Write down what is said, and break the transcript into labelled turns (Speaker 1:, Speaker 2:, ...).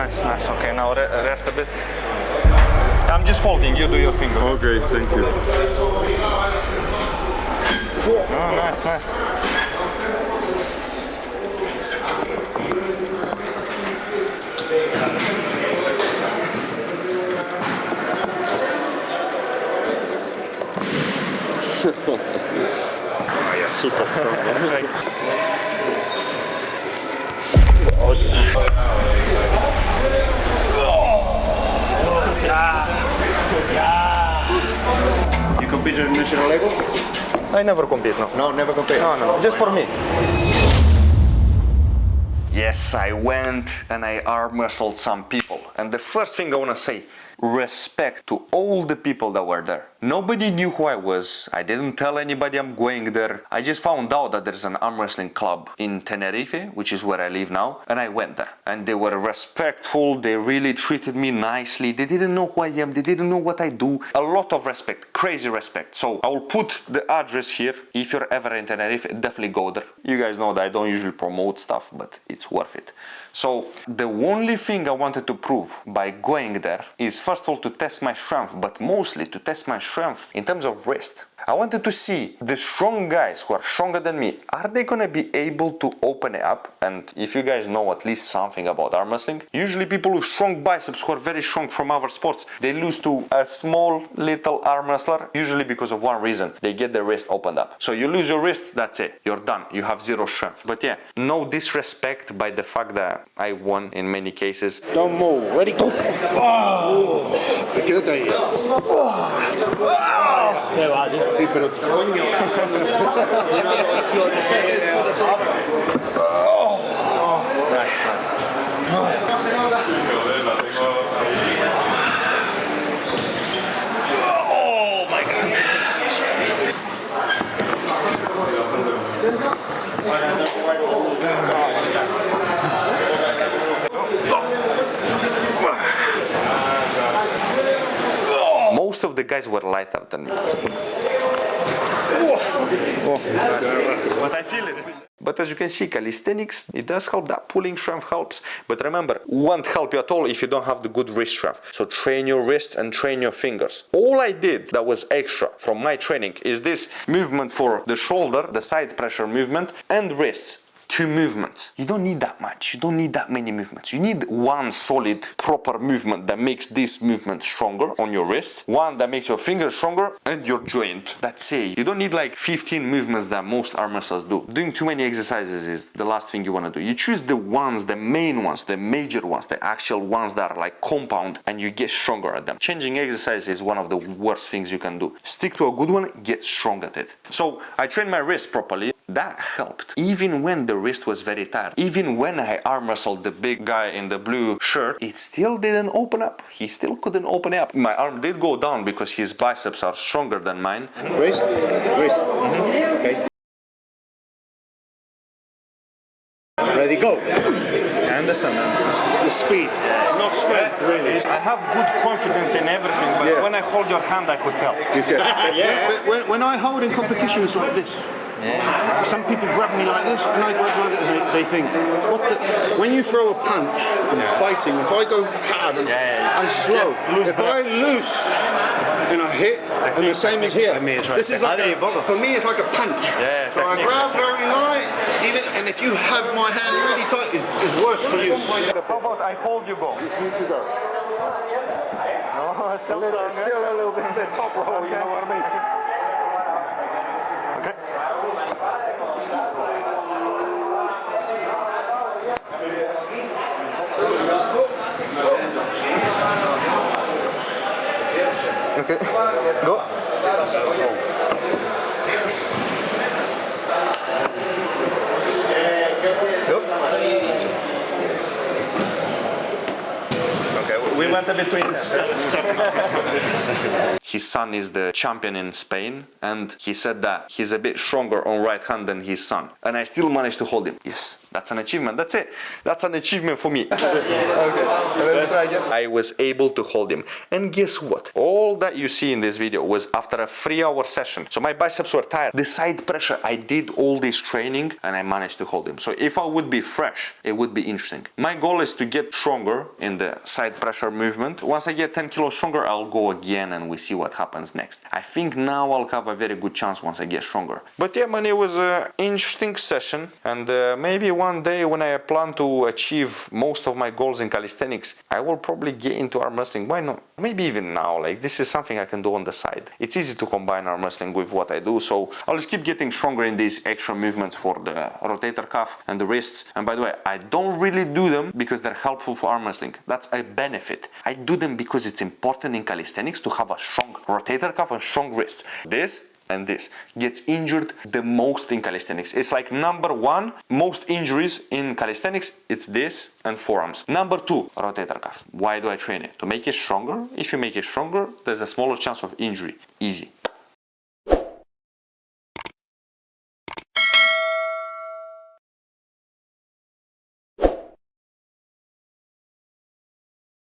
Speaker 1: Nice, nice. Okay, now rest a bit. I'm just holding, you do your finger.
Speaker 2: Okay, thank you.
Speaker 1: Oh, nice, nice.
Speaker 2: Oh, yeah, super strong. You compete at national level?
Speaker 1: I never compete, no.
Speaker 2: No, never compete.
Speaker 1: No, just for me. Yes, I went and I arm wrestled some people. And the first thing I want to say, respect to all the people that were there. Nobody knew who I was. I didn't tell anybody I'm going there. I just found out that there's an arm wrestling club in Tenerife, which is where I live now, and I went there. And they were respectful. They really treated me nicely. They didn't know who I am. They didn't know what I do. A lot of respect, crazy respect. So I will put the address here. If you're ever in Tenerife, definitely go there. You guys know that I don't usually promote stuff, but it's worth it. So the only thing I wanted to prove by going there is first of all to test my strength, but mostly to test my strength in terms of wrist. I wanted to see the strong guys who are stronger than me, are they gonna be able to open it up? And if you guys know at least something about arm wrestling, usually people with strong biceps who are very strong from other sports, they lose to a small little arm wrestler, usually because of one reason, they get their wrist opened up. So you lose your wrist, that's it, you're done, you have zero strength. But yeah, no disrespect by the fact that I won in many cases.
Speaker 2: Don't move. Ready, go. Quédate ahí. Sí, pero coño.
Speaker 1: Nice, nice. Oh my God. Most of the guys were lighter than me. But I feel it. But as you can see, calisthenics, it does help. That pulling strength helps. But remember, won't help you at all if you don't have the good wrist strength. So train your wrists and train your fingers. All I did that was extra from my training is this movement for the shoulder, the side pressure movement, and wrists. 2 movements. You don't need that much. You don't need that many movements. You need one solid, proper movement that makes this movement stronger on your wrist, one that makes your fingers stronger, and your joint. That's it. You don't need like 15 movements that most arm wrestlers do. Doing too many exercises is the last thing you want to do. You choose the ones, the main ones, the major ones, the actual ones that are like compound, and you get stronger at them. Changing exercise is one of the worst things you can do. Stick to a good one, get strong at it. So I trained my wrist properly. That helped. Even when the wrist was very tired, even when I arm wrestled the big guy in the blue shirt, it still didn't open up. He still couldn't open it up. My arm did go down because his biceps are stronger than mine.
Speaker 2: Wrist, wrist. Okay. Ready, go.
Speaker 1: I understand.
Speaker 2: The speed, not strength, really.
Speaker 1: I have good confidence in everything, but when I hold your hand, I could tell.
Speaker 2: You can. When I hold in competitions like this, some people grab me like this, and I grab like that, and they think, what the? When you throw a punch, fighting, if I go hard and I'm slow, if I loose and I hit, and the same as here, this is like for me it's like a punch. So I grab very light, even, and if you have my hand really tight, it's worse for you.
Speaker 1: How about I hold you go?
Speaker 2: You go.
Speaker 1: No,
Speaker 2: Still a little bit of the top roll, you know what I mean?
Speaker 1: Okay. Okay, go. We went a bit between. His son is the champion in Spain, and he said that he's a bit stronger on right hand than his son. And I still managed to hold him. Yes, that's an achievement. That's it. That's an achievement for me. Okay, let me try again. I was able to hold him. And guess what? fast. All that you see in this video was after a 3-hour session. So my biceps were tired. The side pressure, I did all this training and I managed to hold them. So if I would be fresh, it would be interesting. My goal is to get stronger in the side pressure movement. Once I get 10 kilos stronger, I'll go again and we see what happens next. I think now I'll have a very good chance once I get stronger. But yeah, man, it was an interesting session, and maybe one day when I plan to achieve most of my goals in calisthenics, I will probably get into arm wrestling. Why not? Maybe even now, like this is something I can do on the side. It's easy to combine arm wrestling with what I do, so I'll just keep getting stronger in these extra movements for the rotator cuff and the wrists. And by the way, I don't really do them because they're helpful for arm wrestling. That's a benefit. I do them because it's important in calisthenics to have a strong rotator cuff and strong wrists. This and this gets injured the most in calisthenics. It's like number 1 most injuries in calisthenics, it's this and forearms. Number 2, rotator cuff. Why do I train it? To make it stronger. If you make it stronger, there's a smaller chance of injury. Easy.